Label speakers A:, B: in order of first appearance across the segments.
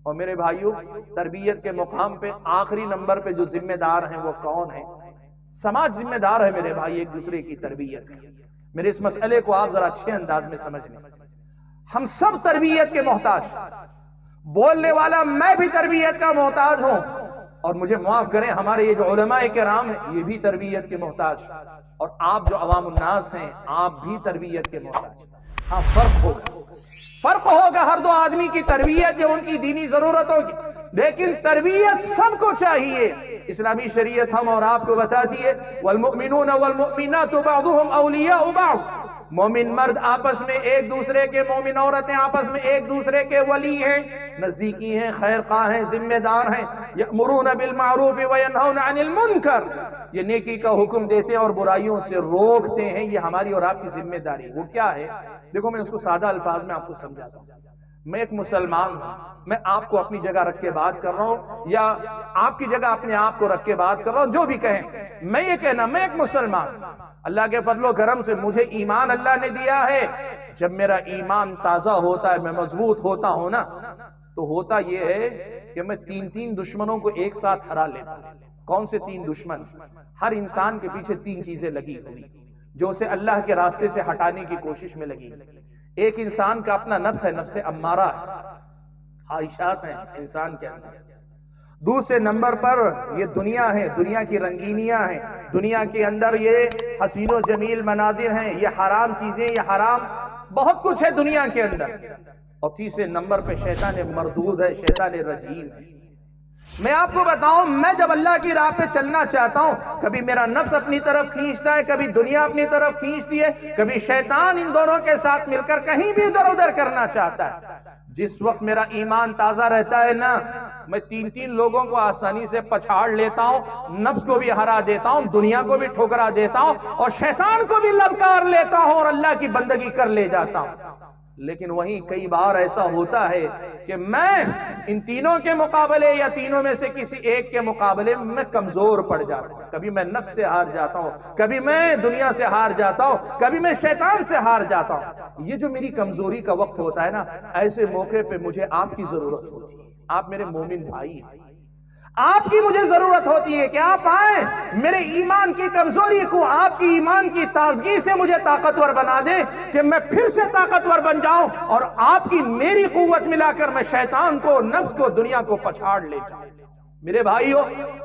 A: اور میرے بھائیوں، تربیت کے مقام پہ آخری نمبر پہ جو ذمہ دار ہیں وہ کون ہیں؟ سماج ذمہ دار ہے میرے بھائی ایک دوسرے کی تربیت کی۔ میرے اس مسئلے کو آپ ذرا اچھے انداز میں سمجھ لیں۔ ہم سب تربیت کے محتاج، بولنے والا میں بھی تربیت کا محتاج ہوں، اور مجھے معاف کریں ہمارے یہ جو علماء کرام ہیں یہ بھی تربیت کے محتاج، اور آپ جو عوام الناس ہیں آپ بھی تربیت کے محتاج۔ ہاں فرق ہوگا ہر دو آدمی کی تربیت یا ان کی دینی ضرورتوں کی، لیکن تربیت سب کو چاہیے۔ اسلامی شریعت ہم اور آپ کو بتاتی ہے والمؤمنون والمؤمنات بعضهم اولیاء بعض، مومن مرد آپس میں ایک دوسرے کے، مومن عورتیں آپس میں ایک دوسرے کے ولی ہیں، نزدیکی ہیں، خیر خواہ ہیں، ذمہ دار ہیں۔ یأمرون بالمعروف وینہون عن المنکر، یہ نیکی کا حکم دیتے ہیں اور برائیوں سے روکتے ہیں، یہ ہماری اور آپ کی ذمہ داری۔ وہ کیا ہے؟ دیکھو میں اس کو سادہ الفاظ میں آپ کو سمجھاتا ہوں۔ میں ایک مسلمان ہوں، میں آپ کو اپنی جگہ رکھ کے بات کر رہا ہوں یا آپ کی جگہ اپنے آپ کو رکھ کے بات کر رہا ہوں، جو بھی کہیں، میں یہ کہنا میں ایک مسلمان ہوں، اللہ کے فضل و کرم سے مجھے ایمان اللہ نے دیا ہے۔ جب میرا ایمان تازہ ہوتا ہے، میں مضبوط ہوتا ہوں نا، تو ہوتا یہ ہے کہ میں تین دشمنوں کو ایک ساتھ ہرا لیتا ہوں۔ کون سے تین دشمن؟ ہر انسان کے پیچھے تین چیزیں لگی ہوئی جو اسے اللہ کے راستے سے ہٹانے کی کوشش میں لگی۔ ایک انسان کا اپنا نفس ہے، نفس امارہ ہے، خواہشات ہیں انسان کے اندر۔ دوسرے نمبر پر یہ دنیا ہے، دنیا کی رنگینیاں ہیں، دنیا کے اندر یہ حسین و جمیل مناظر ہیں، یہ حرام چیزیں، یہ حرام بہت کچھ ہے دنیا کے اندر۔ اور تیسرے نمبر پہ شیطان مردود ہے، شیطان رجیم ہے۔ میں آپ کو بتاؤں، میں جب اللہ کی راہ پہ چلنا چاہتا ہوں، کبھی میرا نفس اپنی طرف کھینچتا ہے، کبھی دنیا اپنی طرف کھینچتی ہے، کبھی شیطان ان دونوں کے ساتھ مل کر کہیں بھی ادھر ادھر کرنا چاہتا ہے۔ جس وقت میرا ایمان تازہ رہتا ہے نا، میں تین لوگوں کو آسانی سے پچھاڑ لیتا ہوں، نفس کو بھی ہرا دیتا ہوں، دنیا کو بھی ٹھکرا دیتا ہوں، اور شیطان کو بھی للکار لیتا ہوں اور اللہ کی بندگی کر لے جاتا ہوں۔ لیکن وہیں کئی بار ایسا ہوتا ہے کہ میں ان تینوں کے مقابلے یا تینوں میں سے کسی ایک کے مقابلے میں کمزور پڑ جاتا ہوں۔ کبھی میں نفس سے ہار جاتا ہوں، کبھی میں دنیا سے ہار جاتا ہوں، کبھی میں شیطان سے ہار جاتا ہوں۔ یہ جو میری کمزوری کا وقت ہوتا ہے نا، ایسے موقع پہ مجھے آپ کی ضرورت ہوتی ہے۔ آپ میرے مومن بھائی ہیں، آپ کی مجھے ضرورت ہوتی ہے کہ آپ آئیں، میرے ایمان کی کمزوری کو آپ کی ایمان کی تازگی سے مجھے طاقتور بنا دیں کہ میں پھر سے طاقتور بن جاؤں، اور آپ کی میری قوت ملا کر میں شیطان کو، نفس کو، دنیا کو پچھاڑ لے جاؤں۔ میرے بھائیو،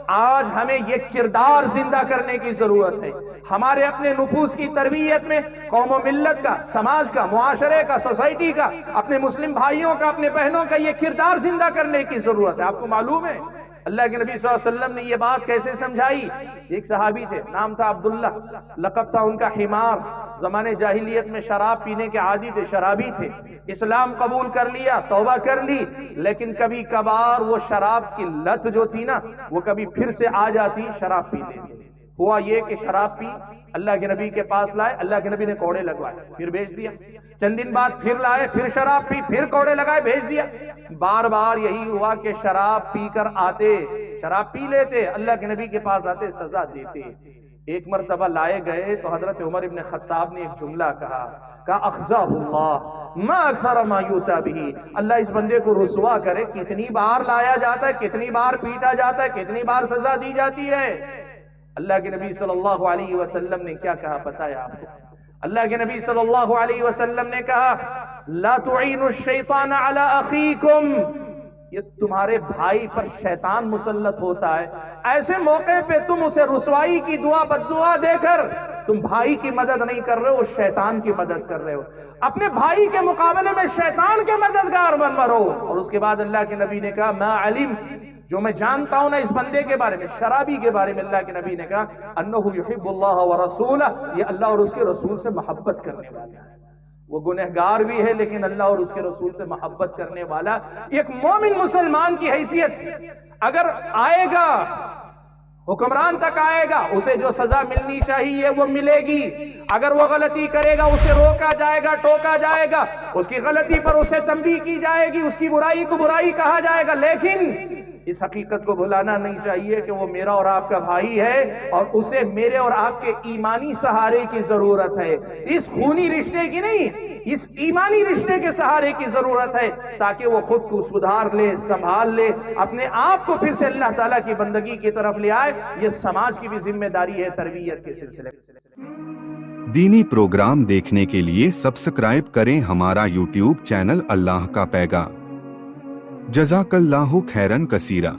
A: آج ہمیں یہ کردار زندہ کرنے کی ضرورت ہے۔ ہمارے اپنے نفوس کی تربیت میں قوم و ملت کا، سماج کا، معاشرے کا، سوسائٹی کا، اپنے مسلم بھائیوں کا، اپنے بہنوں کا یہ کردار زندہ کرنے کی ضرورت ہے۔ آپ کو معلوم ہے اللہ کے نبی صلی اللہ علیہ وسلم نے یہ بات کیسے سمجھائی؟ ایک صحابی تھے، نام تھا عبداللہ، لقب تھا ان کا حمار، زمانے جاہلیت میں شراب پینے کے عادی تھے، شرابی تھے، اسلام قبول کر لیا، توبہ کر لی، لیکن کبھی کبھار وہ شراب کی لت جو تھی نا، وہ کبھی پھر سے آ جاتی، شراب پی لیتے۔ ہوا یہ کہ شراب پی، اللہ کے نبی کے پاس لائے، اللہ کے نبی نے کوڑے لگوائے، پھر بھیج دیا۔ چند دن بعد پھر لائے، پھر شراب پی، پھر کوڑے لگائے، بھیج دیا۔ بار بار یہی ہوا کہ شراب پی کر آتے، شراب پی لیتے، اللہ کے نبی کے پاس آتے، سزا دیتے۔ ایک مرتبہ لائے گئے تو حضرت عمر ابن خطاب نے ایک جملہ کہا اخزاہ اللہ ما اکثر ما یوتا بھی، اللہ اس بندے کو رسوا کرے، کتنی بار لایا جاتا ہے، کتنی بار پیٹا جاتا ہے، کتنی بار سزا دی جاتی ہے۔ اللہ کے نبی صلی اللہ علیہ وسلم نے کیا کہا پتہ ہے آپ کو؟ اللہ کے نبی صلی اللہ علیہ وسلم نے کہا لا تعینوا الشیطان علی اخیکم، یہ تمہارے بھائی پر شیطان مسلط ہوتا ہے، ایسے موقع پہ تم اسے رسوائی کی دعا بددعا دے کر تم بھائی کی مدد نہیں کر رہے ہو، شیطان کی مدد کر رہے ہو۔ اپنے بھائی کے مقابلے میں شیطان کے مددگار بن مرو۔ اور اس کے بعد اللہ کے نبی نے کہا ما علم، جو میں جانتا ہوں نا اس بندے کے بارے میں، شرابی کے بارے میں، اللہ کے نبی نے کہا انہ یحب اللہ ورسولہ، یہ اللہ اور اس کے رسول سے محبت کرنے والا ہے۔ وہ گنہگار بھی ہے لیکن اللہ اور اس کے رسول سے محبت کرنے والا۔ ایک مومن مسلمان کی حیثیت سے اگر آئے گا، حکمران تک آئے گا، اسے جو سزا ملنی چاہیے وہ ملے گی۔ اگر وہ غلطی کرے گا اسے روکا جائے گا، ٹوکا جائے گا، اس کی غلطی پر اسے تنبیہ کی جائے گی، اس کی برائی کو برائی کہا جائے گا، لیکن اس حقیقت کو بھلانا نہیں چاہیے کہ وہ میرا اور آپ کا بھائی ہے اور اسے میرے اور آپ کے ایمانی سہارے کی ضرورت ہے، اس خونی رشتے کی نہیں۔ اس ایمانی رشتے کے سہارے کی ضرورت ہے تاکہ وہ خود کو سدھار لے، سنبھال لے، اپنے آپ کو پھر سے اللہ تعالیٰ کی بندگی کی طرف لے آئے۔ یہ سماج کی بھی ذمہ داری ہے تربیت کے سلسلے میں۔
B: دینی پروگرام دیکھنے کے لیے سبسکرائب کریں ہمارا یوٹیوب چینل اللہ کا پیغام۔ جزاک اللہ خیرن کثیرہ۔